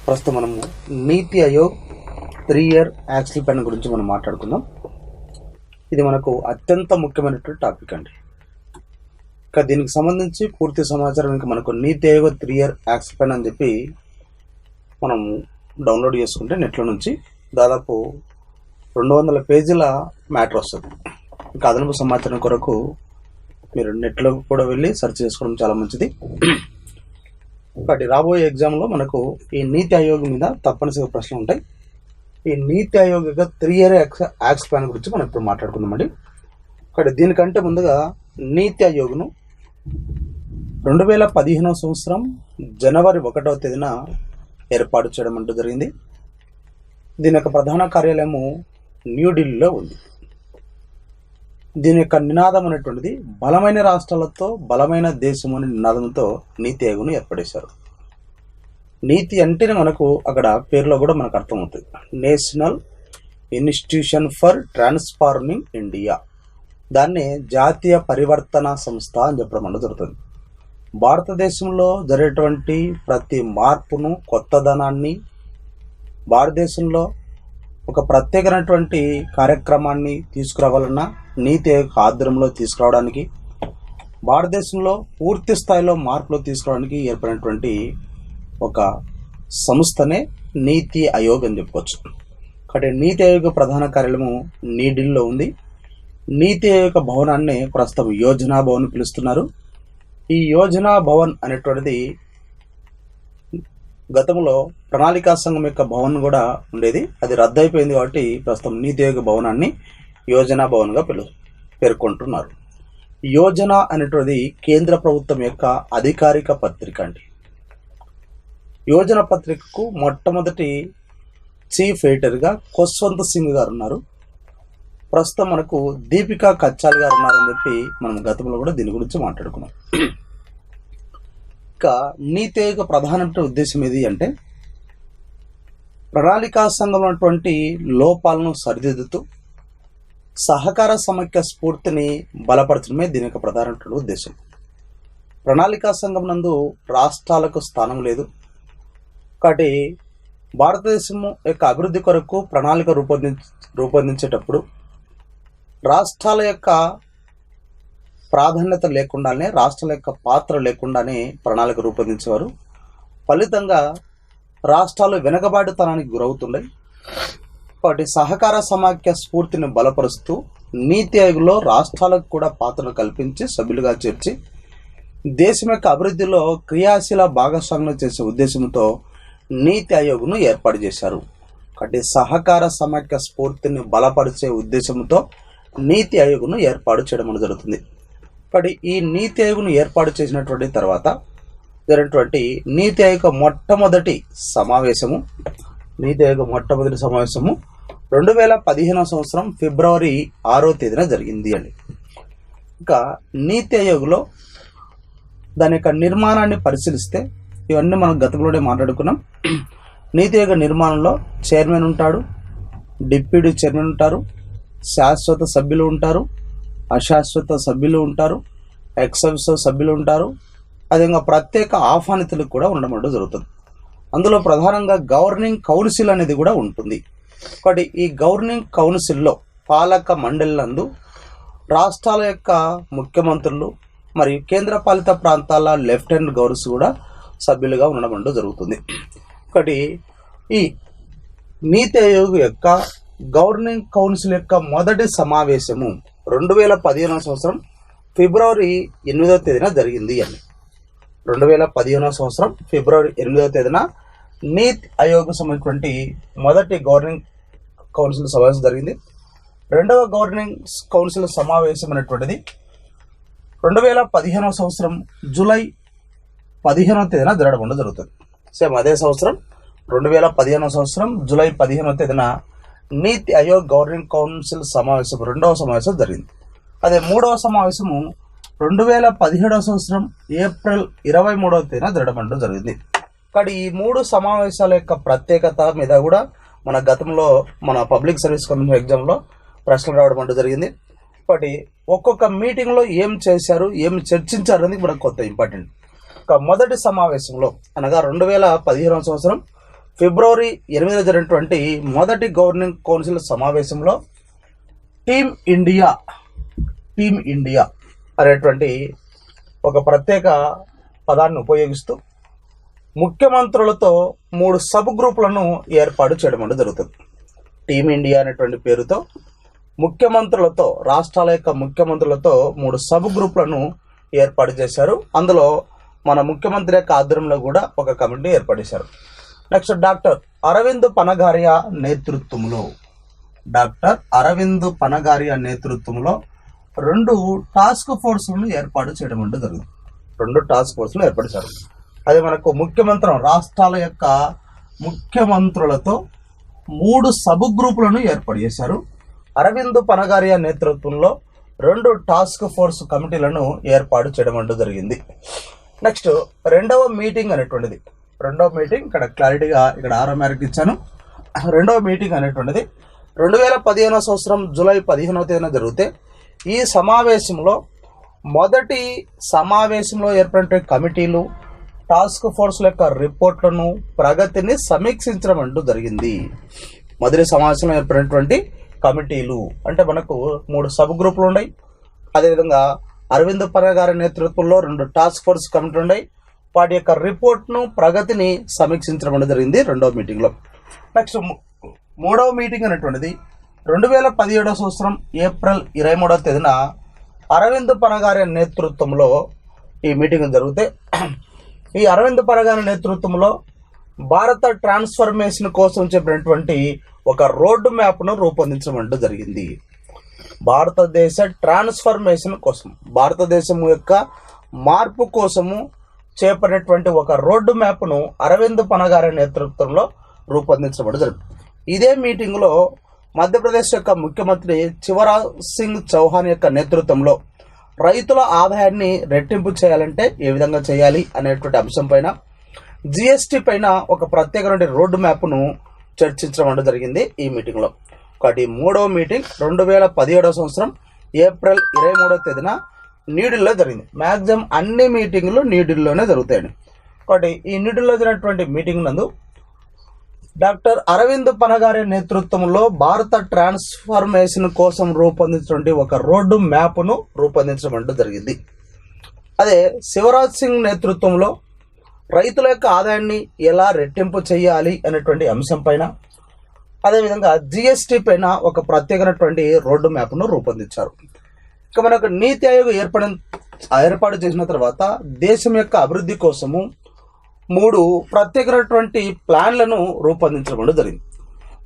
ప్రస్తుతం మనము నీతి Aayog 3-year action plan గురించి మనం మాట్లాడుకుందాం. ఇది మనకు అత్యంత ముఖ్యమైనటువంటి టాపిక్ అండి. ఇక దీనికి సంబంధించి పూర్తి సమాచారం ఇంకా మనకు నీతి ఆయోగ్ 3-year యాక్షన్ ప్లాన్ అని చెప్పి మనం డౌన్లోడ్ చేసుకుంటే నెట్లో నుంచి దాదాపు 200 పేజీల మ్యాటర్ వస్తుంది. ఇంకా అదనపు సమాచారం కొరకు మీరు నెట్లో కూడా వెళ్ళి సెర్చ్ చేసుకోవడం చాలా మంచిది. కాబట్టి రాబోయే ఎగ్జామ్లో మనకు ఈ నీతి ఆయోగ్ మీద తప్పనిసరిగా ప్రశ్నలు ఉంటాయి. ఈ నీతి ఆయోగ్ యొక్క 3-year యాక్షన్ ప్లాన్ గురించి మనం ఇప్పుడు మాట్లాడుకుందామండి. ఇక్కడ దీనికంటే ముందుగా నీతి ఆయోగ్ను 2015 సంవత్సరం జనవరి 1వ తేదీన ఏర్పాటు చేయడం అంటూ జరిగింది. దీని యొక్క ప్రధాన కార్యాలయము న్యూఢిల్లీలో ఉంది. దీని యొక్క నినాదం అనేటువంటిది బలమైన రాష్ట్రాలతో బలమైన దేశం అనే నినాదంతో నీతి ఆయోగ్ను ఏర్పడేశారు. నీతి అంటేనే మనకు అక్కడ పేరులో కూడా మనకు అర్థమవుతుంది. National institution for transforming India, దాన్ని జాతీయ పరివర్తన సంస్థ అని చెప్పడం అనేది జరుగుతుంది. భారతదేశంలో జరిగేటువంటి ప్రతి మార్పును, కొత్తదనాన్ని, భారతదేశంలో ఒక ప్రత్యేకమైనటువంటి కార్యక్రమాన్ని తీసుకురావాలన్నా నీతి ఆయోగ్ ఆధ్వర్యంలో తీసుకురావడానికి, భారతదేశంలో పూర్తి స్థాయిలో మార్పులు తీసుకురావడానికి ఏర్పడినటువంటి ఒక సంస్థనే నీతి ఆయోగ్ అని చెప్పుకోవచ్చు. కాబట్టి నీతి ఆయోగ్ ప్రధాన కార్యాలయము న్యూఢిల్లీలో ఉంది. నీతి ఆయోగ్ భవనాన్ని ప్రస్తుతం యోజనా భవన్ పిలుస్తున్నారు. ఈ యోజనా భవన్ అనేటువంటిది గతంలో ప్రణాళికా సంఘం యొక్క భవన్ కూడా ఉండేది, అది రద్దయిపోయింది. కాబట్టి ప్రస్తుతం నీతి ఆయోగ్ భవనాన్ని యోజనా భవన్గా పేర్కొంటున్నారు. యోజన అనేటువంటిది కేంద్ర ప్రభుత్వం యొక్క అధికారిక పత్రిక అండి. యోజన పత్రికకు మొట్టమొదటి చీఫ్ ఎడిటర్గా ఖుష్వంత్ సింగ్ గారు ఉన్నారు. ప్రస్తుతం మనకు దీపికా కచ్చాల్ గారు ఉన్నారని చెప్పి మనం గతంలో కూడా దీని గురించి మాట్లాడుకున్నాం. ఇక నీతి ఆయోగ్ ప్రధానమైన ఉద్దేశం ఏది అంటే ప్రణాళికా సంఘంలో ఉన్నటువంటి లోపాలను సరిదిద్దుతూ సహకార సమైక్య స్ఫూర్తిని బలపరచడమే దీని యొక్క ప్రధానమైన ఉద్దేశం. ప్రణాళికా సంఘం నందు రాష్ట్రాలకు స్థానం లేదు. కాబట్టి భారతదేశం యొక్క అభివృద్ధి కొరకు ప్రణాళిక రూపొందించేటప్పుడు రాష్ట్రాల యొక్క ప్రాధాన్యత లేకుండానే, రాష్ట్రాల యొక్క పాత్ర లేకుండానే ప్రణాళిక రూపొందించేవారు. ఫలితంగా రాష్ట్రాలు వెనుకబాటుతనానికి గురవుతున్నాయి. కాబట్టి సహకార సమాఖ్య స్ఫూర్తిని బలపరుస్తూ నీతి ఆయోగ్లో రాష్ట్రాలకు కూడా పాత్రను కల్పించి సభ్యులుగా చేర్చి దేశం యొక్క అభివృద్ధిలో క్రియాశీల భాగస్వామ్యం చేసే ఉద్దేశంతో నీతి ఆయోగ్ను ఏర్పాటు చేశారు. కాబట్టి సహకార సమాఖ్య స్ఫూర్తిని బలపరిచే ఉద్దేశంతో నీతి ఆయోగ్ను ఏర్పాటు చేయడం జరుగుతుంది. కాబట్టి ఈ నీతి ఆయోగ్ను ఏర్పాటు చేసినటువంటి తర్వాత జరిగినటువంటి నీతి ఆయోగ్ మొట్టమొదటి సమావేశము 2015 సంవత్సరం ఫిబ్రవరి 6వ తేదీన జరిగింది అండి. ఇంకా నీతి ఆయోగ్లో దాని యొక్క నిర్మాణాన్ని పరిశీలిస్తే ఇవన్నీ మనం గతంలోనే మాట్లాడుకున్నాం. నీతి ఆయోగ్ నిర్మాణంలో చైర్మన్ ఉంటాడు, డిప్యూటీ చైర్మన్ ఉంటారు, శాశ్వత సభ్యులు ఉంటారు, అశాశ్వత సభ్యులు ఉంటారు, ఎక్సెప్షన్ సభ్యులు ఉంటారు. అదేవిధంగా ప్రత్యేక ఆహ్వానితులకు కూడా ఉండడం జరుగుతుంది. అందులో ప్రధానంగా గవర్నింగ్ కౌన్సిల్ అనేది కూడా ఉంటుంది. కాబట్టి ఈ గవర్నింగ్ కౌన్సిల్లో పాలక మండలినందు రాష్ట్రాల యొక్క ముఖ్యమంత్రులు మరియు కేంద్రపాలిత ప్రాంతాల లెఫ్టినెంట్ గవర్నర్స్ కూడా సభ్యులుగా ఉండడం జరుగుతుంది. కాబట్టి ఈ నీతి ఆయోగ్ యొక్క గవర్నింగ్ కౌన్సిల్ యొక్క మొదటి సమావేశము 2015 సంవత్సరం ఫిబ్రవరి 8వ తేదీన జరిగింది అని. 2015 సంవత్సరం ఫిబ్రవరి 8వ తేదీన నీతి ఆయోగ్ సంబంధించినటువంటి మొదటి గవర్నింగ్ కౌన్సిల్ సమావేశం జరిగింది. రెండవ గవర్నింగ్ కౌన్సిల్ సమావేశం అనేటువంటిది 2015 సంవత్సరం జూలై 15వ తేదీన జరగడం జరుగుతుంది. సేమ్ అదే సంవత్సరం 2015 సంవత్సరం జూలై 15వ తేదీన నీతి ఆయోగ్ గవర్నింగ్ కౌన్సిల్ సమావేశం రెండవ సమావేశం జరిగింది. అదే మూడవ సమావేశము 2017 సంవత్సరం ఏప్రిల్ 23వ తేదీన జరగడం జరిగింది. కానీ ఈ మూడు సమావేశాల యొక్క ప్రత్యేకత మీద కూడా మన గతంలో మన పబ్లిక్ సర్వీస్ కమిషన్ ఎగ్జామ్లో ప్రశ్నలు రావడం జరిగింది. కాబట్టి ఒక్కొక్క మీటింగ్లో ఏం చేశారు, ఏం చర్చించారు అనేది మనకు కొత్త ఇంపార్టెంట్. మొదటి సమావేశంలో అనగా 2015 సంవత్సరం ఫిబ్రవరి 8న జరిగినటువంటి మొదటి గవర్నింగ్ కౌన్సిల్ సమావేశంలో టీమ్ ఇండియా అనేటువంటి ఒక ప్రత్యేక పదాన్ని ఉపయోగిస్తూ ముఖ్యమంత్రులతో 3 సబ్ గ్రూపులను ఏర్పాటు చేయడం అనేది జరుగుతుంది. టీమ్ ఇండియా అనేటువంటి పేరుతో ముఖ్యమంత్రులతో, రాష్ట్రాల యొక్క ముఖ్యమంత్రులతో 3 సబ్ గ్రూపులను ఏర్పాటు చేశారు. అందులో మన ముఖ్యమంత్రి యొక్క ఆధ్వర్యంలో కూడా ఒక కమిటీ ఏర్పాటు చేశారు. నెక్స్ట్ డాక్టర్ అరవింద్ పనగారియా నేతృత్వంలో 2 టాస్క్ ఫోర్స్లను ఏర్పాటు చేయడం అంటే జరిగింది. 2 టాస్క్ ఫోర్స్లు ఏర్పరిచారు. అదే మనకు రాష్ట్రాల యొక్క ముఖ్యమంత్రులతో 3 సబ్ గ్రూపులను ఏర్పాటు చేశారు. అరవింద్ పనగారియా నేతృత్వంలో 2 టాస్క్ ఫోర్స్ కమిటీలను ఏర్పాటు చేయడం అంటూ జరిగింది. నెక్స్ట్ రెండవ మీటింగ్ ఇక్కడ క్లారిటీగా ఇక్కడ ఆరో మేరకు ఇచ్చాను. రెండవ మీటింగ్ అనేటువంటిది 2015 సంవత్సరం జూలై 15వ తేదీన జరిగితే ఈ సమావేశంలో మొదటి సమావేశంలో ఏర్పడిన కమిటీలు టాస్క్ ఫోర్స్ల యొక్క రిపోర్ట్లను, ప్రగతిని సమీక్షించడం అంటూ జరిగింది. మొదటి సమావేశంలో ఏర్పడినటువంటి కమిటీలు అంటే మనకు 3 సబ్ గ్రూపులు ఉన్నాయి. అదేవిధంగా అరవింద్ పనగారి నేతృత్వంలో 2 టాస్క్ ఫోర్స్ కమిటీలు ఉన్నాయి. వాటి యొక్క రిపోర్ట్ను, ప్రగతిని సమీక్షించడం అనేది జరిగింది రెండవ మీటింగ్లో. నెక్స్ట్ మూడవ మీటింగ్ అనేటువంటిది 2017 సంవత్సరం ఏప్రిల్ 23వ తేదీన అరవింద్ పనగారి నేతృత్వంలో ఈ మీటింగ్ జరిగితే ఈ అరవింద్ పనగారి నేతృత్వంలో భారత ట్రాన్స్ఫర్మేషన్ కోసం చెప్పినటువంటి ఒక రోడ్ మ్యాప్ను రూపొందించడం అంటూ జరిగింది. భారతదేశ ట్రాన్స్ఫర్మేషన్ కోసం, భారతదేశం యొక్క మార్పు కోసము చేపట్టినటువంటి ఒక రోడ్డు మ్యాప్ను అరవింద్ పనగారి నేతృత్వంలో రూపొందించడం జరిగింది. ఇదే మీటింగ్లో మధ్యప్రదేశ్ యొక్క ముఖ్యమంత్రి శివరాజ్ సింగ్ చౌహాన్ యొక్క నేతృత్వంలో రైతుల ఆదాయాన్ని రెట్టింపు చేయాలంటే ఏ విధంగా చేయాలి అనేటువంటి అంశం పైన, జిఎస్టీ పైన ఒక ప్రత్యేకమైన రోడ్డు మ్యాప్ను చర్చించడం అంటూ జరిగింది ఈ మీటింగ్లో. కాబట్టి మూడవ మీటింగ్ 2017 సంవత్సరం ఏప్రిల్ 23వ తేదీన న్యూఢిల్లీలో జరిగింది. మ్యాక్సిమం అన్ని మీటింగ్లు న్యూఢిల్లీలోనే జరుగుతాయండి. కాబట్టి ఈ న్యూఢిల్లీలో జరిగినటువంటి మీటింగ్ నందు డాక్టర్ అరవింద్ పనగారి నేతృత్వంలో భారత ట్రాన్స్ఫర్మేషన్ కోసం రూపొందించినటువంటి ఒక రోడ్డు మ్యాప్ను రూపొందించడం అంటూ జరిగింది. అదే శివరాజ్ సింగ్ నేతృత్వంలో రైతుల యొక్క ఆదాయాన్ని ఎలా రెట్టింపు చేయాలి అనేటువంటి అంశం పైన, అదేవిధంగా జిఎస్టీ పైన ఒక ప్రత్యేకమైనటువంటి రోడ్డు మ్యాప్ను రూపొందించారు. ఇక మనకు నీతి ఆయోగ్ ఏర్పాటు చేసిన తర్వాత దేశం యొక్క అభివృద్ధి కోసము 3 ప్రత్యేకమైనటువంటి ప్లాన్లను రూపొందించడం జరిగింది.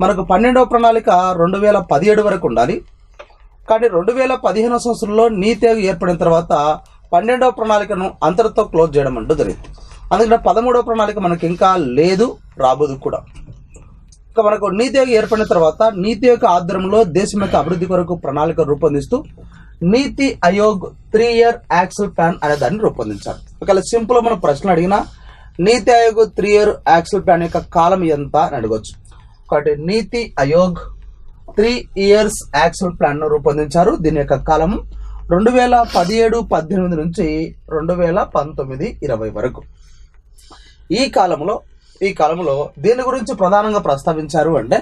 మనకు 12వ ప్రణాళిక 2017 వరకు ఉండాలి. కానీ 2015 సంవత్సరంలో నీతి ఆయోగ్ ఏర్పడిన తర్వాత 12వ ప్రణాళికను అంతటితో క్లోజ్ చేయడం అంటూ జరిగింది. అందుకని 13వ ప్రణాళిక మనకి ఇంకా లేదు, రాబోదు కూడా. ఇక మనకు నీతి ఆయోగ్ ఏర్పడిన తర్వాత నీతి ఆయోగ్ ఆధ్వర్యంలో దేశం యొక్క అభివృద్ధి కొరకు ప్రణాళిక రూపొందిస్తూ నీతి ఆయోగ్ 3 ఇయర్ యాక్షన్ ప్లాన్ అనే దాన్ని రూపొందించారు. ఒకవేళ సింపుల్ మనం ప్రశ్నలు అడిగినా నీతి ఆయోగ్ 3 ఇయర్ యాక్షన్ ప్లాన్ యొక్క కాలం ఎంత అని అడగవచ్చు. కాబట్టి నీతి ఆయోగ్ 3 ఇయర్స్ యాక్షన్ ప్లాన్ ను రూపొందించారు. దీని యొక్క కాలం 2017-18 నుంచి 2019-20 వరకు. ఈ కాలంలో దీని గురించి ప్రధానంగా ప్రస్తావించారు అంటే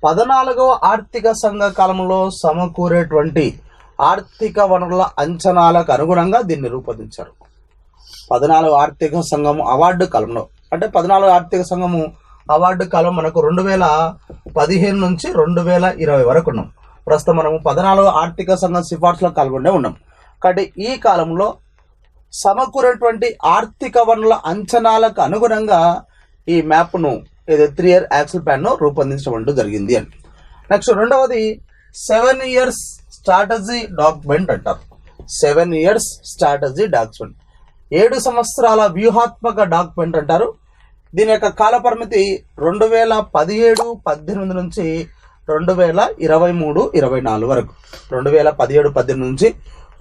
14వ ఆర్థిక సంఘ కాలంలో సమకూరేటువంటి ఆర్థిక వనరుల అంచనాలకు అనుగుణంగా దీన్ని రూపొందించారు. 14వ ఆర్థిక సంఘం అవార్డు కాలంలో అంటే 14వ ఆర్థిక సంఘము అవార్డు కాలం మనకు 2015 నుంచి 2020 వరకు ఉన్నాం. ప్రస్తుతం మనము 14వ ఆర్థిక సంఘం సిఫార్సుల కాలంలోనే ఉన్నాం. కాబట్టి ఈ కాలంలో సమకూరేటువంటి ఆర్థిక వనరుల అంచనాలకు అనుగుణంగా ఈ మ్యాప్ను ఏదో 3 ఇయర్ యాక్షన్ ప్లాన్ ను రూపొందించడం అంటూ జరిగింది అని. నెక్స్ట్ రెండవది 7 ఇయర్స్ స్ట్రాటజీ డాక్యుమెంట్ అంటారు. 7 ఇయర్స్ స్ట్రాటజీ డాక్యుమెంట్ 7 సంవత్సరాల వ్యూహాత్మక డాక్యుమెంట్ అంటారు. దీని యొక్క కాల పరిమితి 2017-18 నుంచి 2023-24 వరకు. 2017-18 నుంచి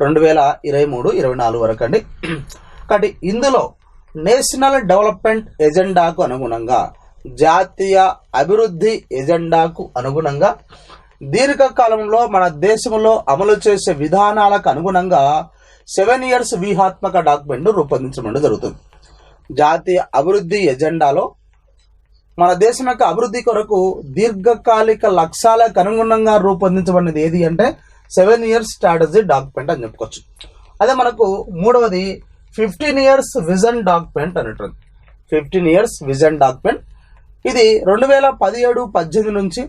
2023-24 వరకు అండి. కాబట్టి ఇందులో నేషనల్ డెవలప్మెంట్ ఎజెండాకు అనుగుణంగా, జాతీయ అభివృద్ధి ఎజెండాకు అనుగుణంగా దీర్ఘకాలంలో మన దేశంలో అమలు చేసే విధానాలకు అనుగుణంగా 7 ఇయర్స్ వ్యూహాత్మక డాక్యుమెంట్ రూపొందించడం జరుగుతుంది. జాతీయ అభివృద్ధి ఎజెండాలో మన దేశం యొక్క అభివృద్ధి కొరకు దీర్ఘకాలిక లక్ష్యాలకు అనుగుణంగా రూపొందించబడినది ఏది అంటే 7 years స్ట్రాటజీ డాక్యుమెంట్ అని చెప్పుకోవచ్చు. అదే మనకు మూడవది 15 years విజన్ డాక్యుమెంట్ అనేటువంటి 15 years విజన్ డాక్యుమెంట్. ఇది 2017-18 నుంచి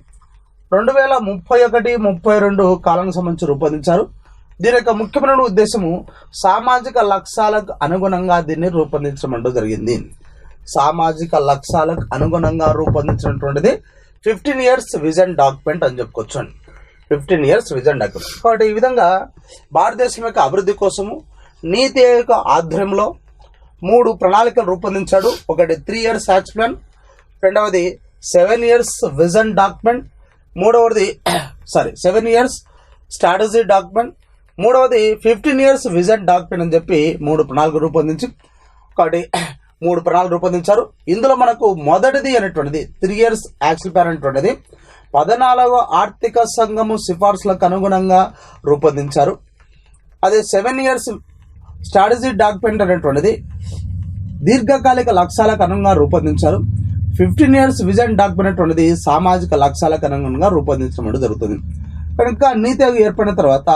2031-32 కాలానికి సంబంధించి రూపొందించారు. దీని యొక్క ముఖ్యమైన ఉద్దేశము సామాజిక లక్ష్యాలకు అనుగుణంగా దీన్ని రూపొందించడం జరిగింది. సామాజిక లక్ష్యాలకు అనుగుణంగా రూపొందించినటువంటిది 15 years విజన్ డాక్యుమెంట్ అని చెప్పుకోవచ్చు అండి. 15 years విజన్ డాక్యుమెంట్. కాబట్టి ఈ విధంగా భారతదేశం యొక్క అభివృద్ధి కోసము నీతి ఆయోగ్ ఆధ్వర్యంలో 3 ప్రణాళికలు రూపొందించాడు. ఒకటి 3 years యాక్షన్ ప్లాన్, రెండవది 7 years vision document, 7 years strategy document, మూడవది 15 years విజన్ డాక్యుమెంట్ అని చెప్పి 3 ప్రణాళికలు రూపొందించి కాబట్టి 3 ప్రణాళికలు రూపొందించారు. ఇందులో మనకు మొదటిది అనేటువంటిది 3 years యాక్షన్ ప్లాన్ అనేటువంటిది 14వ ఆర్థిక సంఘము సిఫార్సులకు అనుగుణంగా రూపొందించారు. అదే 7 years స్ట్రాటజీ డాక్యుమెంట్ అనేటువంటిది దీర్ఘకాలిక లక్ష్యాలకు అనుగుణంగా రూపొందించారు. 15 years విజన్ డాక్యుమెంట్ అనేటువంటిది సామాజిక లక్ష్యాలకు అనుగుణంగా రూపొందించడం జరుగుతుంది. కనుక నీతి ఆయోగ్ ఏర్పడిన తర్వాత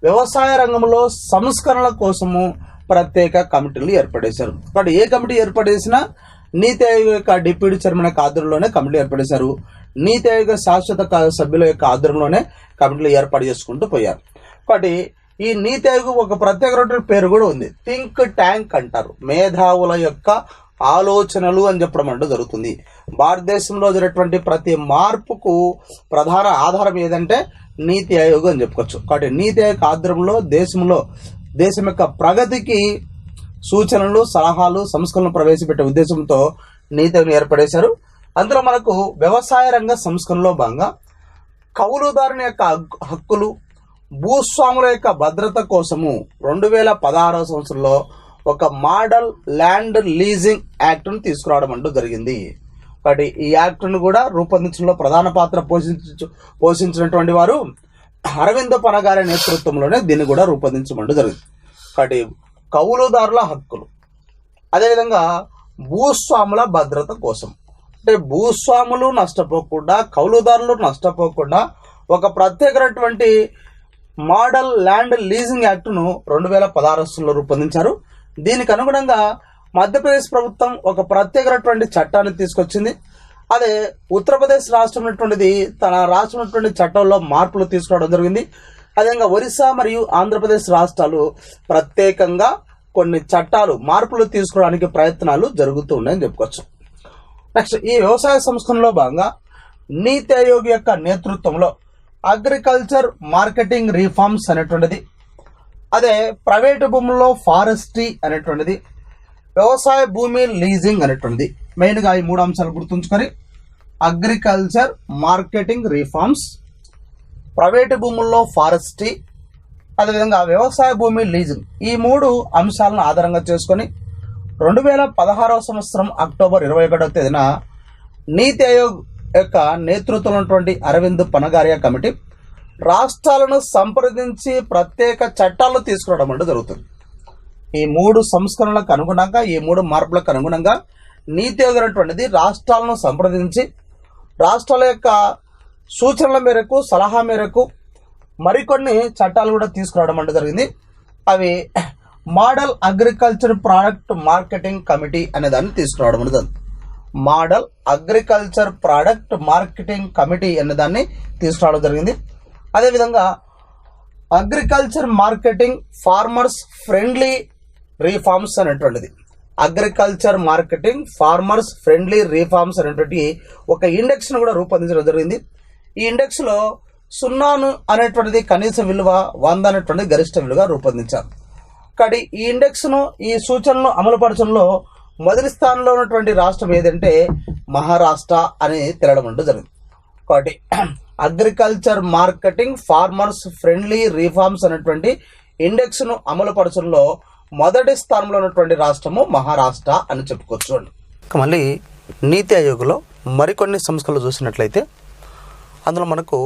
వ్యవసాయ రంగంలో సంస్కరణల కోసము ప్రత్యేక కమిటీలు ఏర్పడేశారు. కాబట్టి ఏ కమిటీ ఏర్పడేసినా నీతి ఆయోగ్ యొక్క డిప్యూటీ చైర్మన్ యొక్క ఆధ్వర్యంలోనే కమిటీ ఏర్పడేశారు. నీతి ఆయోగ్ శాశ్వత సభ్యుల యొక్క ఆధ్వర్యంలోనే కమిటీలు ఏర్పాటు చేసుకుంటూ పోయారు. కాబట్టి ఈ నీతి ఆయోగ్ ఒక ప్రత్యేకమైన పేరు కూడా ఉంది, థింక్ ట్యాంక్ అంటారు. మేధావుల యొక్క ఆలోచనలు అని చెప్పడం అంటూ జరుగుతుంది. భారతదేశంలో జరిగినటువంటి ప్రతి మార్పుకు ప్రధాన ఆధారం ఏదంటే నీతి ఆయోగ్ అని చెప్పుకోవచ్చు. కాబట్టి నీతి ఆయోగ్ ఆధ్వర్యంలో దేశం యొక్క ప్రగతికి సూచనలు, సలహాలు, సంస్కరణలు ప్రవేశపెట్టే ఉద్దేశంతో నీతి ఆయోగ్ ఏర్పడేశారు. అందులో మనకు వ్యవసాయ రంగ సంస్కరణలో భాగంగా కౌలుదారుని యొక్క హక్కులు, భూస్వాముల యొక్క భద్రత కోసము 2016వ సంవత్సరంలో ఒక మోడల్ ల్యాండ్ లీజింగ్ యాక్ట్ను తీసుకురావడం అంటూ జరిగింది. కాబట్టి ఈ యాక్ట్ను కూడా రూపొందించడంలో ప్రధాన పాత్ర పోషించినటువంటి వారు అరవింద పనగారి నేతృత్వంలోనే దీన్ని కూడా రూపొందించడం జరిగింది. కాబట్టి కౌలుదారుల హక్కులు, అదేవిధంగా భూస్వాముల భద్రత కోసం, అంటే భూస్వాములు నష్టపోకుండా, కౌలుదారులు నష్టపోకుండా ఒక ప్రత్యేకమైనటువంటి మోడల్ ల్యాండ్ లీజింగ్ యాక్ట్ను 2016లో రూపొందించారు. దీనికి అనుగుణంగా మధ్యప్రదేశ్ ప్రభుత్వం ఒక ప్రత్యేకమైనటువంటి చట్టాన్ని తీసుకొచ్చింది. అదే ఉత్తరప్రదేశ్ రాష్ట్రం ఉన్నటువంటిది తన రాష్ట్రం ఉన్నటువంటి చట్టంలో మార్పులు తీసుకురావడం జరిగింది. అదేవిధంగా ఒరిస్సా మరియు ఆంధ్రప్రదేశ్ రాష్ట్రాలు ప్రత్యేకంగా కొన్ని చట్టాలు మార్పులు తీసుకోవడానికి ప్రయత్నాలు జరుగుతూ ఉన్నాయని చెప్పుకోవచ్చు. నెక్స్ట్, ఈ వ్యవసాయ సంస్కరణలో భాగంగా నీతి ఆయోగ్ యొక్క నేతృత్వంలో అగ్రికల్చర్ మార్కెటింగ్ రిఫార్మ్స్ అనేటువంటిది, అదే ప్రైవేటు భూముల్లో ఫారెస్ట్రీ అనేటువంటిది, వ్యవసాయ భూమి లీజింగ్ అనేటువంటిది, మెయిన్గా ఈ 3 అంశాలు గుర్తుంచుకొని అగ్రికల్చర్ మార్కెటింగ్ రిఫార్మ్స్, ప్రైవేటు భూముల్లో ఫారెస్ట్రీ, అదేవిధంగా వ్యవసాయ భూమి లీజింగ్, ఈ 3 అంశాలను ఆధారంగా చేసుకొని 2016వ సంవత్సరం అక్టోబర్ 21వ తేదీన నీతి ఆయోగ్ యొక్క నేతృత్వంలో ఉన్నటువంటి అరవింద్ పనగారియా కమిటీ రాష్ట్రాలను సంప్రదించి ప్రత్యేక చట్టాలు తీసుకురావడం అంటూ జరుగుతుంది. ఈ 3 సంస్కరణలకు అనుగుణంగా, ఈ 3 మార్పులకు అనుగుణంగా నీతి ఆయోగ్ అనేటువంటిది రాష్ట్రాలను సంప్రదించి రాష్ట్రాల యొక్క సూచనల మేరకు, సలహా మేరకు మరికొన్ని చట్టాలు కూడా తీసుకురావడం అంటూ జరిగింది. అవి model agriculture product marketing committee అనే దాన్ని తీసుకురావడం అనేది, model agriculture product marketing committee అనే దాన్ని తీసుకురావడం జరిగింది. అదేవిధంగా agriculture marketing farmers friendly reforms అనేటువంటిది, agriculture marketing farmers friendly reforms అనేటువంటి ఒక ఇండెక్స్ను కూడా రూపొందించడం జరిగింది. ఈ ఇండెక్స్లో 0 అనేటువంటిది కనీస విలువ, 100 అనేటువంటిది గరిష్ట విలువగా రూపొందించారు. కాబట్టి ఈ ఇండెక్స్ను, ఈ సూచనలు అమలుపరచడంలో మొదటి స్థానంలో ఉన్నటువంటి రాష్ట్రం ఏదంటే మహారాష్ట్ర అని తెలడం అంటూ జరిగింది. కాబట్టి agriculture marketing farmers friendly reforms అనేటువంటి ఇండెక్స్ను అమలుపరచడంలో మొదటి స్థానంలో ఉన్నటువంటి రాష్ట్రము మహారాష్ట్ర అని చెప్పుకోవచ్చు అండి. మళ్ళీ నీతి ఆయోగ్లో మరికొన్ని సంస్కరణలు చూసినట్లయితే అందులో మనకు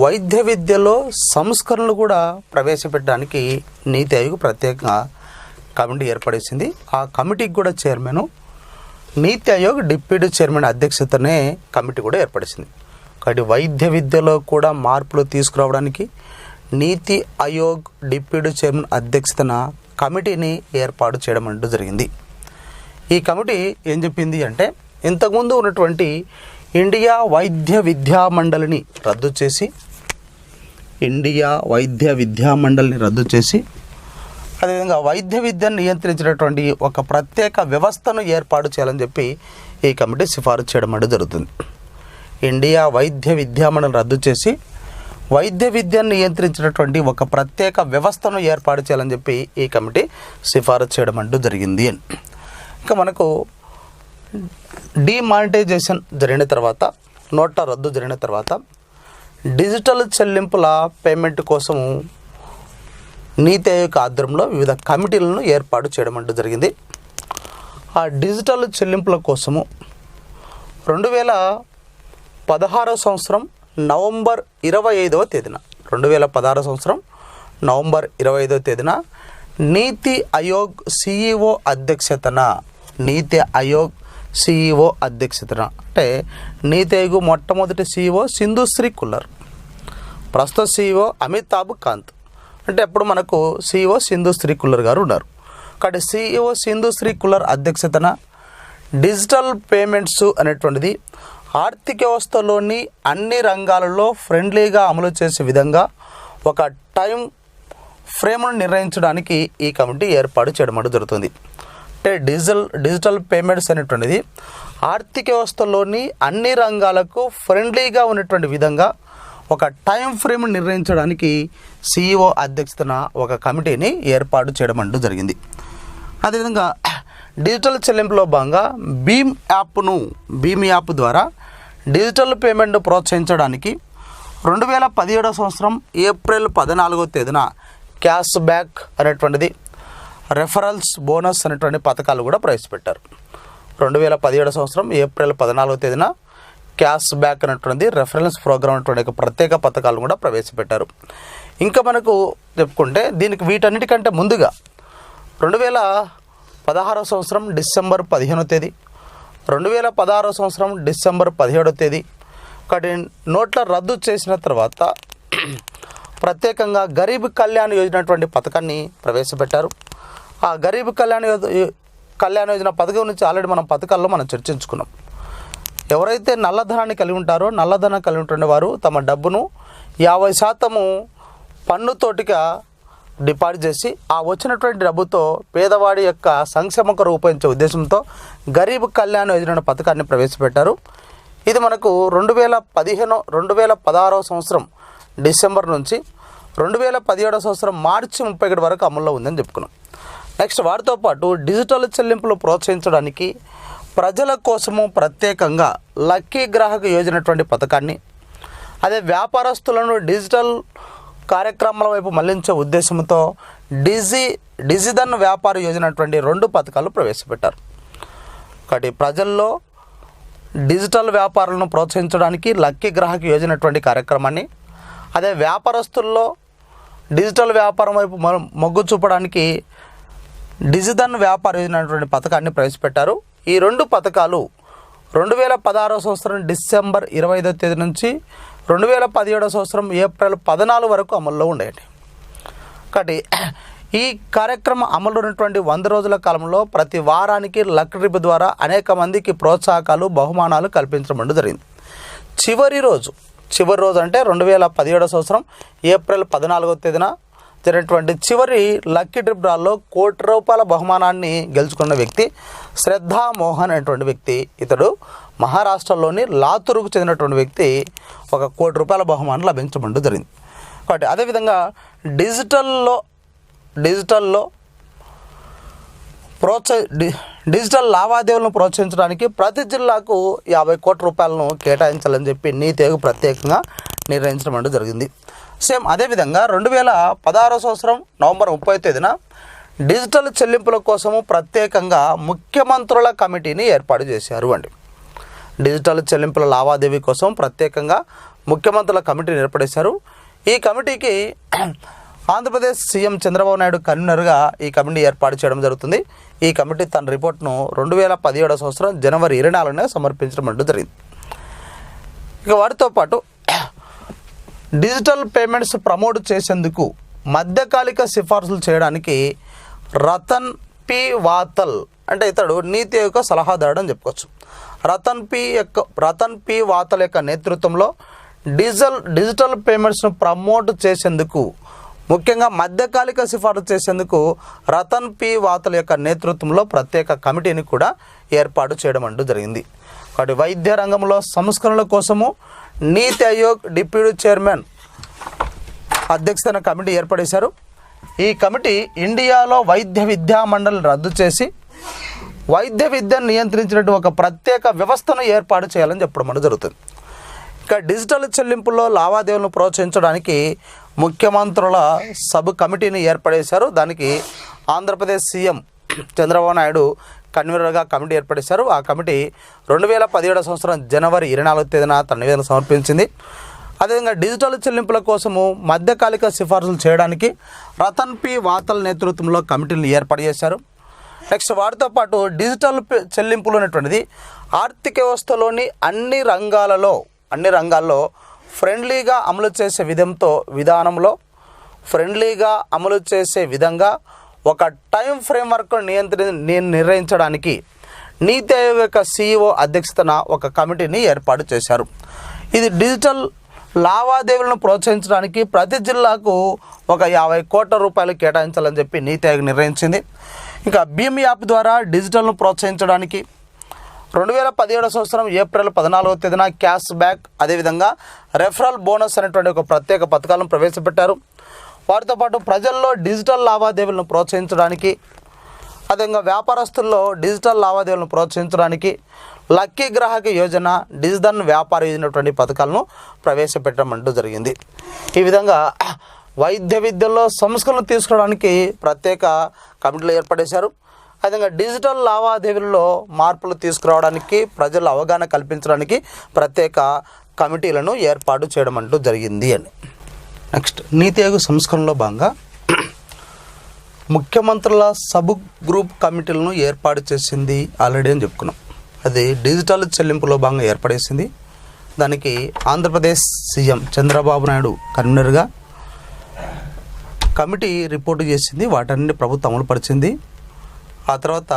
వైద్య విద్యలో సంస్కరణలు కూడా ప్రవేశపెట్టడానికి నీతి ఆయోగ్ ప్రత్యేకంగా కమిటీ ఏర్పడేసింది. ఆ కమిటీకి కూడా చైర్మన్ నీతి ఆయోగ్ డిప్యూటీ చైర్మన్ అధ్యక్షతనే కమిటీ కూడా ఏర్పడిచింది. కాబట్టి వైద్య విద్యలో కూడా మార్పులు తీసుకురావడానికి నీతి ఆయోగ్ డిప్యూటీ చైర్మన్ అధ్యక్షతన కమిటీని ఏర్పాటు చేయడం అంటూ జరిగింది. ఈ కమిటీ ఏం చెప్పింది అంటే, ఇంతకుముందు ఉన్నటువంటి ఇండియా వైద్య విద్యా మండలిని రద్దు చేసి అదేవిధంగా వైద్య విద్యను నియంత్రించినటువంటి ఒక ప్రత్యేక వ్యవస్థను ఏర్పాటు చేయాలని చెప్పి ఈ కమిటీ సిఫారసు చేయడం అంటూ జరుగుతుంది. ఇండియా వైద్య విద్యా మండలిని రద్దు చేసి వైద్య విద్యను నియంత్రించినటువంటి ఒక ప్రత్యేక వ్యవస్థను ఏర్పాటు చేయాలని చెప్పి ఈ కమిటీ సిఫారసు చేయడం అంటూ జరిగింది. ఇంకా మనకు డిమానిటైజేషన్ జరిగిన తర్వాత, నోట్ల రద్దు జరిగిన తర్వాత డిజిటల్ చెల్లింపుల పేమెంట్ కోసము నీతి ఆయోగ్ ఆధ్వర్యంలో వివిధ కమిటీలను ఏర్పాటు చేయడం అంటూ జరిగింది. ఆ డిజిటల్ చెల్లింపుల కోసము 2016 సంవత్సరం నవంబర్ 25వ తేదీన 2016 సంవత్సరం నవంబర్ 25వ తేదీన నీతి ఆయోగ్ సిఇఓ అధ్యక్షతన అంటే నీతి ఆయోగ్ మొట్టమొదటి సిఇఓ సింధుశ్రీ కుల్లర్, ప్రస్తుత సిఇఓ అమితాబ్ కాంత్. అంటే అప్పుడు మనకు సిఇఓ సింధుశ్రీ కుల్లర్ గారు ఉన్నారు. కాబట్టి సిఇఓ సింధుశ్రీ కుల్లర్ అధ్యక్షతన డిజిటల్ పేమెంట్స్ అనేటువంటిది ఆర్థిక వ్యవస్థలోని అన్ని రంగాలలో ఫ్రెండ్లీగా అమలు చేసే విధంగా ఒక టైం ఫ్రేమ్ను నిర్ణయించడానికి ఈ కమిటీ ఏర్పాటు చేయడం జరుగుతుంది. అంటే డిజిటల్ పేమెంట్స్ అనేటువంటిది ఆర్థిక వ్యవస్థలోని అన్ని రంగాలకు ఫ్రెండ్లీగా ఉన్నటువంటి విధంగా ఒక టైం ఫ్రేమ్ నిర్ణయించడానికి సిఇఓ అధ్యక్షతన ఒక కమిటీని ఏర్పాటు చేయడం అంటూ జరిగింది. అదేవిధంగా డిజిటల్ చెల్లింపులో భాగంగా భీమ్ యాప్ ద్వారా డిజిటల్ పేమెంట్ ప్రోత్సహించడానికి 2017 సంవత్సరం ఏప్రిల్ 14వ తేదీన క్యాష్ బ్యాక్ అనేటువంటిది, రెఫరల్స్ బోనస్ అనేటువంటి పథకాలు కూడా ప్రవేశపెట్టారు. 2017 సంవత్సరం ఏప్రిల్ 14వ తేదీన క్యాష్ బ్యాక్ అనేటువంటిది, రెఫరెన్స్ ప్రోగ్రామ్ అనేటువంటి ఒక ప్రత్యేక పథకాలను కూడా ప్రవేశపెట్టారు. ఇంకా మనకు చెప్పుకుంటే దీనికి వీటన్నిటికంటే ముందుగా 2016 సంవత్సరం డిసెంబర్ 15వ తేదీ, 2016 సంవత్సరం డిసెంబర్ 17వ తేదీ ఒకటి నోట్ల రద్దు చేసిన తర్వాత ప్రత్యేకంగా గరీబ్ కళ్యాణ్ యోజన అటువంటి పథకాన్ని ప్రవేశపెట్టారు. ఆ గరీబ్ కళ్యాణ్ యోజన పథకం నుంచి ఆల్రెడీ మనం పథకాల్లో మనం చర్చించుకున్నాం. ఎవరైతే నల్లధనాన్ని కలిగి ఉంటారో, నల్లధనం కలిగి ఉంటుండే వారు తమ డబ్బును 50% పన్నుతోటిగా డిపాజిట్ చేసి ఆ వచ్చినటువంటి డబ్బుతో పేదవాడి యొక్క సంక్షేమ కొరకు ఉపయోగించే ఉద్దేశంతో గరీబ్ కళ్యాణ్ యోజన పథకాన్ని ప్రవేశపెట్టారు. ఇది మనకు 2016 సంవత్సరం డిసెంబర్ నుంచి 2017 సంవత్సరం మార్చి 31 వరకు అమల్లో ఉందని చెప్పుకున్నాం. నెక్స్ట్ వాటితో పాటు డిజిటల్ చెల్లింపులు ప్రోత్సహించడానికి ప్రజల కోసము ప్రత్యేకంగా లక్కీ గ్రాహక యోజన అటువంటి పథకాన్ని, అదే వ్యాపారస్తులను డిజిటల్ కార్యక్రమాల వైపు మళ్లించే ఉద్దేశంతో డిజిధన్ వ్యాపార యోజన అటువంటి 2 పథకాలు ప్రవేశపెట్టారు. కాబట్టి ప్రజల్లో డిజిటల్ వ్యాపారాలను ప్రోత్సహించడానికి లక్కీ గ్రాహక యోజన అటువంటి కార్యక్రమాన్ని, అదే వ్యాపారస్తుల్లో డిజిటల్ వ్యాపారం వైపు మొగ్గు చూపడానికి డిజిధన్ వ్యాపార యోజన అటువంటి పథకాన్ని ప్రవేశపెట్టారు. ఈ 2 పథకాలు 2016 సంవత్సరం డిసెంబర్ 25వ తేదీ నుంచి 2017 సంవత్సరం ఏప్రిల్ 14 వరకు అమల్లో ఉండేవి. కాబట్టి ఈ కార్యక్రమం అమలు ఉన్నటువంటి 100 రోజుల కాలంలో ప్రతి వారానికి లక్కీ ట్రిప్ ద్వారా అనేక మందికి ప్రోత్సాహకాలు, బహుమానాలు కల్పించడం జరిగింది. చివరి రోజు అంటే 2017 సంవత్సరం ఏప్రిల్ 14వ తేదీన జరిగినటువంటి చివరి లక్కీ ట్రిప్ డ్రాలో ₹1,00,00,000 బహుమానాన్ని గెలుచుకున్న వ్యక్తి శ్రద్ధా మోహన్ అనేటువంటి వ్యక్తి. ఇతడు మహారాష్ట్రలోని లాతూరుకు చెందినటువంటి వ్యక్తి. ₹1,00,00,000 బహుమానం లభించడం జరిగింది. కాబట్టి అదేవిధంగా డిజిటల్ లావాదేవీలను ప్రోత్సహించడానికి ప్రతి జిల్లాకు ₹50 కోట్ల కేటాయించాలని చెప్పి నీతి ఆయోగ్ ప్రత్యేకంగా నిర్ణయించడం జరిగింది. సేమ్ అదేవిధంగా 2016 సంవత్సరం నవంబర్ 30వ తేదీన డిజిటల్ చెల్లింపుల కోసము ప్రత్యేకంగా ముఖ్యమంత్రుల కమిటీని ఏర్పాటు చేశారు. డిజిటల్ చెల్లింపుల లావాదేవీ కోసం ప్రత్యేకంగా ముఖ్యమంత్రుల కమిటీని ఏర్పడేశారు. ఈ కమిటీకి ఆంధ్రప్రదేశ్ సీఎం చంద్రబాబు నాయుడు కన్వీనర్గా ఈ కమిటీ ఏర్పాటు చేయడం జరుగుతుంది. ఈ కమిటీ తన రిపోర్ట్ను 2017 సంవత్సరం జనవరి 24న సమర్పించడం అంటూ జరిగింది. ఇక వాటితో పాటు డిజిటల్ పేమెంట్స్ ప్రమోట్ చేసేందుకు మధ్యకాలిక సిఫార్సులు చేయడానికి రతన్ పి వాతల్ అంటే ఇతడు నీతి ఆయోగ్ సలహాదారుడు అని చెప్పుకోవచ్చు. రతన్ పి వాతల్ యొక్క నేతృత్వంలో డిజిటల్ పేమెంట్స్ను ప్రమోట్ చేసేందుకు, ముఖ్యంగా మధ్యకాలిక సిఫార్సు చేసేందుకు రతన్ పి వాతల్ యొక్క నేతృత్వంలో ప్రత్యేక కమిటీని కూడా ఏర్పాటు చేయడం అంటూ జరిగింది. కాబట్టి వైద్య రంగంలో సంస్కరణల కోసము నీతి ఆయోగ్ డిప్యూటీ చైర్మన్ అధ్యక్షతన కమిటీ ఏర్పడేశారు. ఈ కమిటీ ఇండియాలో వైద్య విద్యా మండలిని రద్దు చేసి వైద్య విద్యను నియంత్రించినట్టు ఒక ప్రత్యేక వ్యవస్థను ఏర్పాటు చేయాలని చెప్పడం జరుగుతుంది. ఇక డిజిటల్ చెల్లింపుల్లో లావాదేవీలను ప్రోత్సహించడానికి ముఖ్యమంత్రుల సబ్ కమిటీని ఏర్పడేశారు. దానికి ఆంధ్రప్రదేశ్ సీఎం చంద్రబాబు నాయుడు కన్వీనర్గా కమిటీ ఏర్పడేశారు. ఆ కమిటీ 2017 సంవత్సరం జనవరి 24న తన నివేదన సమర్పించింది. అదేవిధంగా డిజిటల్ చెల్లింపుల కోసము మధ్యకాలిక సిఫార్సులు చేయడానికి రతన్ పి వాతల్ నేతృత్వంలో కమిటీని ఏర్పాటు చేశారు. నెక్స్ట్ వాటితో పాటు డిజిటల్ చెల్లింపులు అనేటువంటిది ఆర్థిక వ్యవస్థలోని అన్ని రంగాల్లో ఫ్రెండ్లీగా అమలు చేసే విధానంలో ఫ్రెండ్లీగా అమలు చేసే విధంగా ఒక టైం ఫ్రేమ్వర్క్ నిర్ణయించడానికి నీతి ఆయోగ్ యొక్క CEO అధ్యక్షతన ఒక కమిటీని ఏర్పాటు చేశారు. ఇది డిజిటల్ లావాదేవీలను ప్రోత్సహించడానికి ప్రతి జిల్లాకు ఒక 50 కోట్ల రూపాయలు కేటాయించాలని చెప్పి నీతి ఆయోగ్ నిర్ణయించింది. ఇంకా భీమ్ యాప్ ద్వారా డిజిటల్ను ప్రోత్సహించడానికి 2017 సంవత్సరం ఏప్రిల్ 14వ తేదీన క్యాష్ బ్యాక్, అదేవిధంగా రెఫరల్ బోనస్ అనేటువంటి ఒక ప్రత్యేక పథకాలను ప్రవేశపెట్టారు. వాటితో పాటు ప్రజల్లో డిజిటల్ లావాదేవీలను ప్రోత్సహించడానికి, అదేవిధంగా వ్యాపారస్తుల్లో డిజిటల్ లావాదేవీలను ప్రోత్సహించడానికి లక్కీ గ్రాహక యోజన, డిజిటల్ వ్యాపార యోజన పథకాలను ప్రవేశపెట్టడం అంటూ జరిగింది. ఈ విధంగా వైద్య విద్యలో సంస్కరణలు తీసుకురావడానికి ప్రత్యేక కమిటీలు ఏర్పడేశారు. అదేవిధంగా డిజిటల్ లావాదేవీలలో మార్పులు తీసుకురావడానికి, ప్రజల అవగాహన కల్పించడానికి ప్రత్యేక కమిటీలను ఏర్పాటు చేయడం అంటూ జరిగింది అని. నెక్స్ట్ నీతి ఆయోగ్ సంస్కరణలో భాగంగా ముఖ్యమంత్రుల సబ్ గ్రూప్ కమిటీలను ఏర్పాటు చేసింది ఆల్రెడీ అని చెప్పుకున్నాం. అది డిజిటల్ చెల్లింపులో భాగంగా ఏర్పడేసింది. దానికి ఆంధ్రప్రదేశ్ సీఎం చంద్రబాబు నాయుడు కన్వీనర్గా కమిటీ రిపోర్టు చేసింది. వాటన్ని ప్రభుత్వం అమలుపరిచింది. ఆ తర్వాత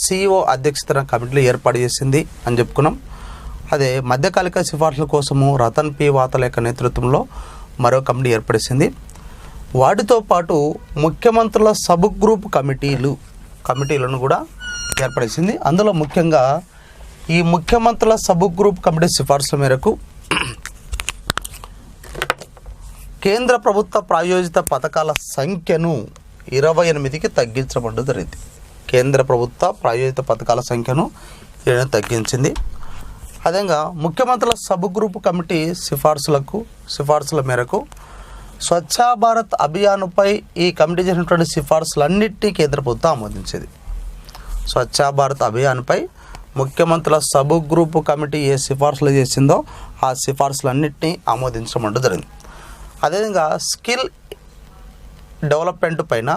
CEO అధ్యక్షతన కమిటీలు ఏర్పాటు చేసింది అని చెప్పుకున్నాం. అదే మధ్యకాలిక సిఫార్సుల కోసము రతన్ పి వాతల్ యొక్క నేతృత్వంలో మరో కమిటీ ఏర్పడేసింది. వాటితో పాటు ముఖ్యమంత్రుల సబ్ గ్రూప్ కమిటీలను కూడా ఏర్పడేసింది. అందులో ముఖ్యంగా ఈ ముఖ్యమంత్రుల సబ్ గ్రూప్ కమిటీ సిఫార్సుల మేరకు కేంద్ర ప్రభుత్వ ప్రాయోజిత పథకాల సంఖ్యను 28కి తగ్గించడం జరిగింది. కేంద్ర ప్రభుత్వ ప్రాయోజిత పథకాల సంఖ్యను తగ్గించింది. అదేవిధంగా ముఖ్యమంత్రుల సబ్ గ్రూప్ కమిటీ సిఫార్సుల మేరకు స్వచ్ఛ భారత్ అభియాన్పై ఈ కమిటీ చేసినటువంటి సిఫార్సులన్నింటినీ కేంద్ర ప్రభుత్వం ఆమోదించేది. స్వచ్ఛ భారత్ అభియాన్పై ముఖ్యమంత్రుల సబ్ గ్రూప్ కమిటీ ఏ సిఫార్సులు చేసిందో ఆ సిఫార్సులన్నింటినీ ఆమోదించడం జరిగింది. అదేవిధంగా స్కిల్ డెవలప్మెంట్ పైన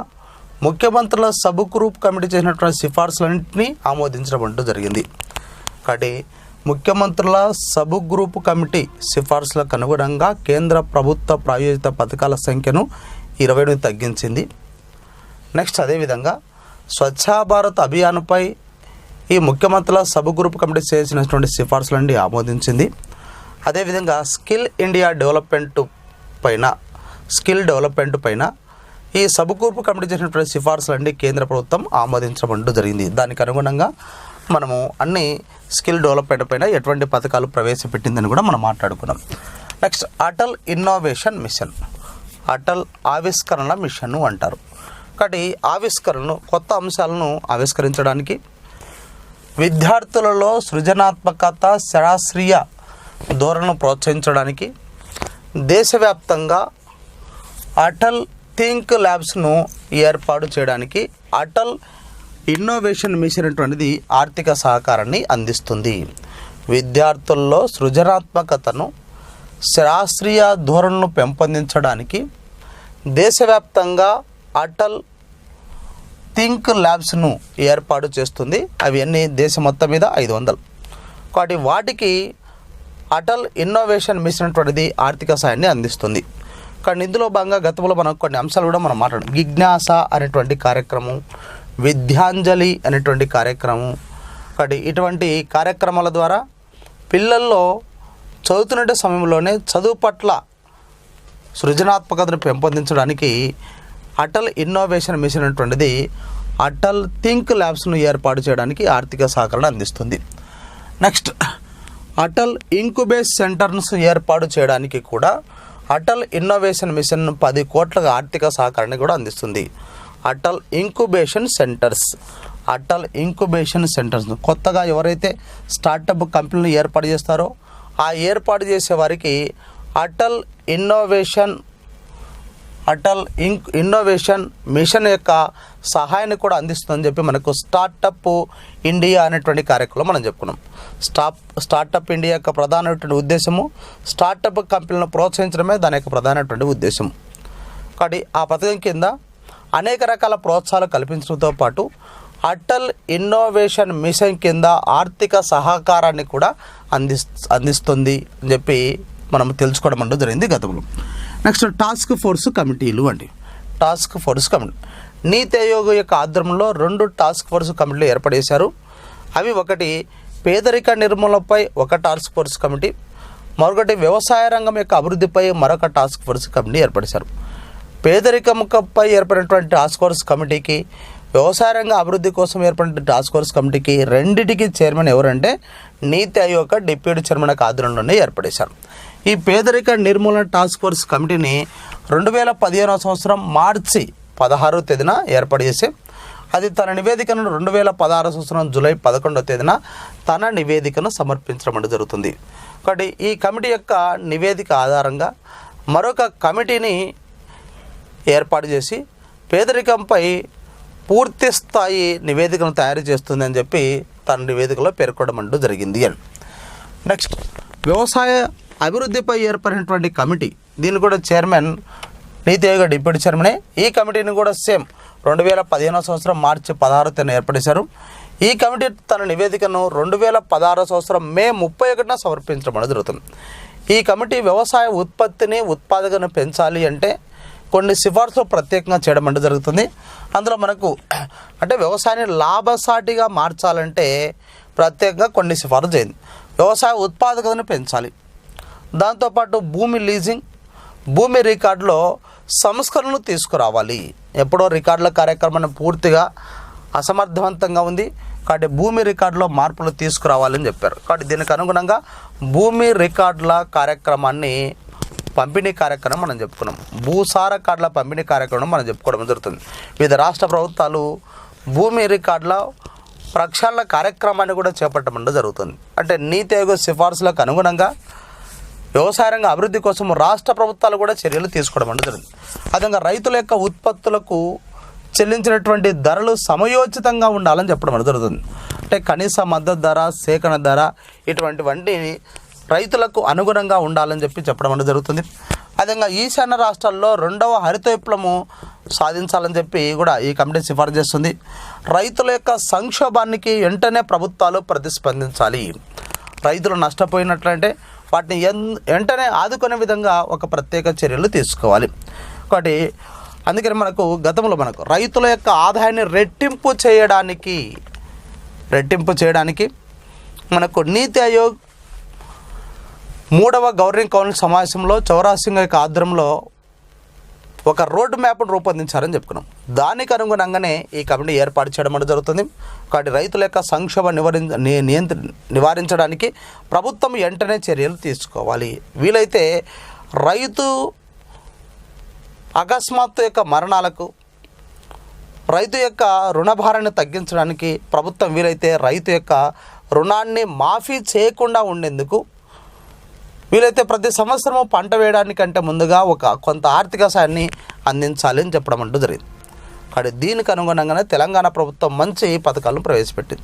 ముఖ్యమంత్రుల సబ్ గ్రూప్ కమిటీ చేసినటువంటి సిఫార్సులన్నింటినీ ఆమోదించడం జరిగింది. కాబట్టి ముఖ్యమంత్రుల సబ్ గ్రూప్ కమిటీ సిఫార్సులకు అనుగుణంగా కేంద్ర ప్రభుత్వ ప్రాయోజిత పథకాల సంఖ్యను 20 తగ్గించింది. నెక్స్ట్ అదేవిధంగా స్వచ్ఛ భారత్ అభియాన్పై ఈ ముఖ్యమంత్రుల సబ్ గ్రూప్ కమిటీ చేసినటువంటి సిఫార్సులన్నీ ఆమోదించింది. అదేవిధంగా స్కిల్ డెవలప్మెంట్ పైన ఈ సబ్ గ్రూప్ కమిటీ చేసినటువంటి సిఫార్సులన్నీ కేంద్ర ప్రభుత్వం ఆమోదించడం జరిగింది. దానికి అనుగుణంగా మనము అన్ని స్కిల్ డెవలప్మెంట్ పైన ఎటువంటి పథకాలు ప్రవేశపెట్టిందని కూడా మనం మాట్లాడుకున్నాం. Next Atal innovation mission, Atal ఆవిష్కరణ మిషన్ అంటారు. కాబట్టి ఆవిష్కరణను, కొత్త అంశాలను ఆవిష్కరించడానికి, విద్యార్థులలో సృజనాత్మకత, శాస్త్రీయ ధోరణను ప్రోత్సహించడానికి దేశవ్యాప్తంగా అటల్ థింక్ ల్యాబ్స్ను ఏర్పాటు చేయడానికి అటల్ ఇన్నోవేషన్ మిషన్ అనేటువంటిది ఆర్థిక సహకారాన్ని అందిస్తుంది. విద్యార్థుల్లో సృజనాత్మకతను, శాస్త్రీయ ధోరణులను పెంపొందించడానికి దేశవ్యాప్తంగా అటల్ థింక్ ల్యాబ్స్ను ఏర్పాటు చేస్తుంది. అవి అన్నీ దేశం మొత్తం మీద 500. కాబట్టి వాటికి అటల్ ఇన్నోవేషన్ మిషన్ అనేటువంటిది ఆర్థిక సాయాన్ని అందిస్తుంది. కానీ ఇందులో భాగంగా గతంలో మనం కొన్ని అంశాలు కూడా మనం మాట్లాడాం. జిజ్ఞాస అనేటువంటి కార్యక్రమం, విద్యాంజలి అనేటువంటి కార్యక్రమం. కాబట్టి ఇటువంటి కార్యక్రమాల ద్వారా పిల్లల్లో చదువుతున్న సమయంలోనే చదువు పట్ల సృజనాత్మకతను పెంపొందించడానికి అటల్ ఇన్నోవేషన్ మిషన్ అనేటువంటిది అటల్ థింక్ ల్యాబ్స్ను ఏర్పాటు చేయడానికి ఆర్థిక సహకారం అందిస్తుంది. నెక్స్ట్, అటల్ ఇంక్యుబేషన్ సెంటర్స్ ఏర్పాటు చేయడానికి కూడా అటల్ ఇన్నోవేషన్ మిషన్ 10 కోట్ల ఆర్థిక సహకారాన్ని కూడా అందిస్తుంది. అటల్ ఇంక్యుబేషన్ సెంటర్స్ కొత్తగా ఎవరైతే స్టార్టప్ కంపెనీలు ఏర్పాటు చేస్తారో ఆ ఏర్పాటు చేసే వారికి అటల్ ఇన్నోవేషన్ మిషన్ యొక్క సహాయాన్ని కూడా అందిస్తుందని చెప్పి మనకు స్టార్టప్ ఇండియా అనేటువంటి కార్యక్రమం మనం చెప్పుకున్నాం. స్టార్టప్ ఇండియా యొక్క ప్రధానమైనటువంటి ఉద్దేశము స్టార్టప్ కంపెనీలను ప్రోత్సహించడమే దాని యొక్క ప్రధానమైనటువంటి ఉద్దేశం. కాబట్టి ఆ పథకం కింద అనేక రకాల ప్రోత్సాహాలు కల్పించడంతో పాటు అటల్ ఇన్నోవేషన్ మిషన్ కింద ఆర్థిక సహకారాన్ని కూడా అందిస్తుంది అని చెప్పి మనం తెలుసుకోవడం అంటూ జరిగింది గతంలో. నెక్స్ట్, టాస్క్ ఫోర్స్ కమిటీలు అండి. నీతి ఆయోగ్ యొక్క ఆధ్వర్యంలో 2 టాస్క్ ఫోర్స్ కమిటీలు ఏర్పడేశారు. అవి ఒకటి పేదరిక నిర్మూలనపై ఒక టాస్క్ ఫోర్స్ కమిటీ, మరొకటి వ్యవసాయ రంగం యొక్క అభివృద్ధిపై మరొక టాస్క్ ఫోర్స్ కమిటీ ఏర్పడేశారు. పేదరికంపై ఏర్పడినటువంటి టాస్క్ ఫోర్స్ కమిటీకి, వ్యవసాయ రంగ అభివృద్ధి కోసం ఏర్పడిన టాస్క్ ఫోర్స్ కమిటీకి రెండిటికి చైర్మన్ ఎవరంటే నీతి ఆయోగ్ డిప్యూటీ చైర్మన్ ఆధ్వర్యంలోనే ఏర్పడేశారు. ఈ పేదరిక నిర్మూలన టాస్క్ ఫోర్స్ కమిటీని 2015 సంవత్సరం మార్చి 16వ తేదీన ఏర్పాటు చేసి అది తన నివేదికను 2016 సంవత్సరం జూలై 11వ తేదీన తన నివేదికను సమర్పించడం జరుగుతుంది. కాబట్టి ఈ కమిటీ యొక్క నివేదిక ఆధారంగా మరొక కమిటీని ఏర్పాటు చేసి పేదరికంపై పూర్తి స్థాయి నివేదికను తయారు చేస్తుంది అని చెప్పి తన నివేదికలో పేర్కొనడం జరిగింది అని. నెక్స్ట్, వ్యవసాయ అభివృద్ధిపై ఏర్పడినటువంటి కమిటీ, దీన్ని కూడా చైర్మన్ నీతి ఆయోగ్ డిప్యూటీ చైర్మనే. ఈ కమిటీని కూడా సేమ్ 2015 సంవత్సరం మార్చి 16వ తేదీన ఏర్పడేశారు. ఈ కమిటీ తన నివేదికను 2016 సంవత్సరం మే 31న సమర్పించడం జరుగుతుంది. ఈ కమిటీ వ్యవసాయ ఉత్పాదకను పెంచాలి అంటే కొన్ని సిఫార్సులు ప్రత్యేకంగా చేయడం జరుగుతుంది. అందులో మనకు అంటే వ్యవసాయాన్ని లాభసాటిగా మార్చాలంటే ప్రత్యేకంగా కొన్ని సిఫార్సు చేయండి. వ్యవసాయ ఉత్పాదకతను పెంచాలి. దాంతోపాటు భూమి రికార్డులో సంస్కరణలు తీసుకురావాలి. ఎప్పుడో రికార్డుల కార్యక్రమాన్ని పూర్తిగా అసమర్థవంతంగా ఉంది కాబట్టి భూమి రికార్డులో మార్పులు తీసుకురావాలని చెప్పారు. కాబట్టి దీనికి అనుగుణంగా భూమి రికార్డుల కార్యక్రమాన్ని పంపిణీ కార్యక్రమం మనం చెప్పుకున్నాం. భూసార కార్డుల పంపిణీ కార్యక్రమం మనం చెప్పుకోవడం జరుగుతుంది. వివిధ రాష్ట్ర ప్రభుత్వాలు భూమి రికార్డుల ప్రక్షాళన కార్యక్రమాన్ని కూడా చేపట్టడం జరుగుతుంది. అంటే నీతి ఆయోగ్ సిఫార్సులకు అనుగుణంగా వ్యవసాయ రంగ అభివృద్ధి కోసం రాష్ట్ర ప్రభుత్వాలు కూడా చర్యలు తీసుకోవడం జరుగుతుంది. అదేవిధంగా రైతుల యొక్క ఉత్పత్తులకు చెల్లించినటువంటి ధరలు సమయోచితంగా ఉండాలని చెప్పడం జరుగుతుంది. అంటే కనీస మద్దతు ధర, సేకరణ ధర ఇటువంటివన్నీ రైతులకు అనుగుణంగా ఉండాలని చెప్పడం జరుగుతుంది. అదేవిధంగా ఈశాన్య రాష్ట్రాల్లో 2వ హరిత విప్లవం సాధించాలని చెప్పి కూడా ఈ కమిటీ సిఫార్సు చేస్తుంది. రైతుల యొక్క సంక్షోభానికి వెంటనే ప్రభుత్వాలు ప్రతిస్పందించాలి. రైతులు నష్టపోయినట్లంటే వాటిని వెంటనే ఆదుకునే విధంగా ఒక ప్రత్యేక చర్యలు తీసుకోవాలి. కాబట్టి అందుకని గతంలో రైతుల యొక్క ఆదాయాన్ని రెట్టింపు చేయడానికి మనకు నీతి ఆయోగ్ 3వ గవర్నింగ్ కౌన్సిల్ సమావేశంలో చౌరాసి సింగ్ యొక్క ఆధ్వర్యంలో ఒక రోడ్ మ్యాప్ను రూపొందించారని చెప్పుకున్నాం. దానికి అనుగుణంగానే ఈ కమిటీ ఏర్పాటు చేయడం జరుగుతుంది. కాబట్టి రైతుల యొక్క సంక్షోభం నివారించడానికి ప్రభుత్వం వెంటనే చర్యలు తీసుకోవాలి. వీలైతే రైతు అకస్మాత్తు యొక్క మరణాలకు, రైతు యొక్క రుణభారాన్ని తగ్గించడానికి ప్రభుత్వం వీలైతే రైతు యొక్క రుణాన్ని మాఫీ చేయకుండా ఉండేందుకు వీలైతే ప్రతి సంవత్సరము పంట వేయడానికంటే ముందుగా కొంత ఆర్థిక సాయాన్ని అందించాలి అని చెప్పడం జరిగింది. కాబట్టి దీనికి అనుగుణంగానే తెలంగాణ ప్రభుత్వం మంచి పథకాలను ప్రవేశపెట్టింది.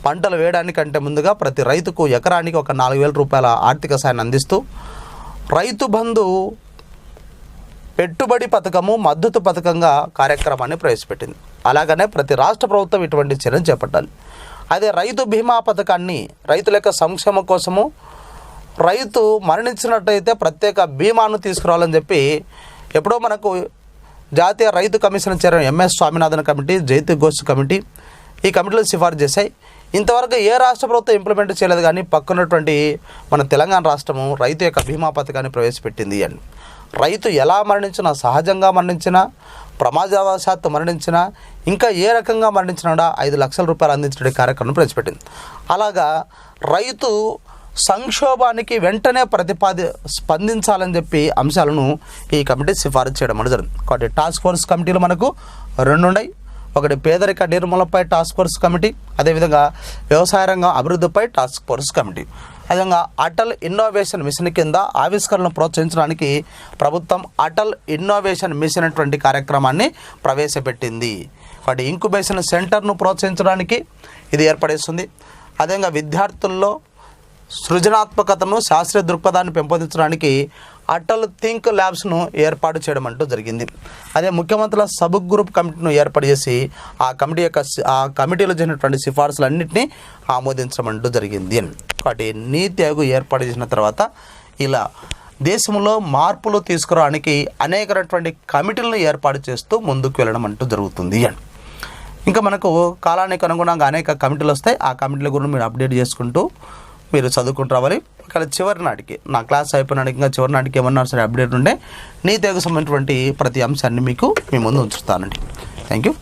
పంటలు వేయడానికంటే ముందుగా ప్రతి రైతుకు ఎకరానికి ఒక 4,000 రూపాయల ఆర్థిక సాయాన్ని అందిస్తూ రైతు బంధు పెట్టుబడి పథకము మద్దతు పథకంగా కార్యక్రమాన్ని ప్రవేశపెట్టింది. అలాగనే ప్రతి రాష్ట్ర ప్రభుత్వం ఇటువంటి చర్యలు చేపట్టాలి. అదే రైతు బీమా పథకాన్ని రైతుల యొక్క సంక్షేమం కోసము రైతు మరణించినట్టయితే ప్రత్యేక బీమాను తీసుకురావాలని చెప్పి ఎప్పుడో మనకు జాతీయ రైతు commission chairman MS Swaminathan committee, Jaitu Ghosh committee ఈ కమిటీలు సిఫార్సు చేశాయి. ఇంతవరకు ఏ రాష్ట్ర ప్రభుత్వం ఇంప్లిమెంట్ చేయలేదు. కానీ పక్కనటువంటి మన తెలంగాణ రాష్ట్రము రైతు యొక్క బీమా పథకాన్ని ప్రవేశపెట్టింది. అని రైతు ఎలా మరణించినా, సహజంగా మరణించినా, ప్రమాదవశాత్తు మరణించినా, ఇంకా ఏ రకంగా మరణించినా 5 లక్షల రూపాయలు అందించే కార్యక్రమం ప్రవేశపెట్టింది. అలాగా రైతు సంక్షోభానికి వెంటనే స్పందించాలని చెప్పి అంశాలను ఈ కమిటీ సిఫారసు చేయడం అనేది జరిగింది. కాబట్టి టాస్క్ ఫోర్స్ కమిటీలు మనకు 2 ఉన్నాయి. ఒకటి పేదరిక నిర్మూలనపై టాస్క్ ఫోర్స్ కమిటీ, అదేవిధంగా వ్యవసాయ రంగం అభివృద్ధిపై టాస్క్ ఫోర్స్ కమిటీ. అదేవిధంగా అటల్ ఇన్నోవేషన్ మిషన్ కింద ఆవిష్కరణను ప్రోత్సహించడానికి ప్రభుత్వం అటల్ ఇన్నోవేషన్ మిషన్ అటువంటి కార్యక్రమాన్ని ప్రవేశపెట్టింది. వాటి ఇంక్యుబేషన్ సెంటర్ను ప్రోత్సహించడానికి ఇది ఏర్పడేస్తుంది. అదేవిధంగా విద్యార్థుల్లో సృజనాత్మకతను, శాస్త్రీయ దృక్పథాన్ని పెంపొందించడానికి అటల్ థింక్ ల్యాబ్స్ను ఏర్పాటు చేయడం అంటూ జరిగింది. అదే ముఖ్యమంత్రుల సబ్ గ్రూప్ కమిటీను ఏర్పాటు చేసి ఆ కమిటీలో జరిగినటువంటి సిఫార్సులన్నింటినీ ఆమోదించడం అంటూ జరిగింది. కాబట్టి నీతి ఆయోగ్ ఏర్పాటు చేసిన తర్వాత ఇలా దేశంలో మార్పులు తీసుకురావడానికి అనేకమైనటువంటి కమిటీలను ఏర్పాటు చేస్తూ ముందుకు వెళ్ళడం అంటూ జరుగుతుంది. ఇంకా మనకు కాలానికి అనుగుణంగా అనేక కమిటీలు వస్తాయి. ఆ కమిటీల గురించి మీరు అప్డేట్ చేసుకుంటూ మీరు చదువుకుంటూ రావాలి. ఇక్కడ చివరి నాటికి నా క్లాస్ అయిపోయినాటికి ఇంకా చివరి నాటికి ఏమన్నా సరే అప్డేట్ ఉంటే నీతి ఆయోగ్ సంబంధించినటువంటి ప్రతి అంశాన్ని మీ ముందు ఉంచుతానండి. Thank you.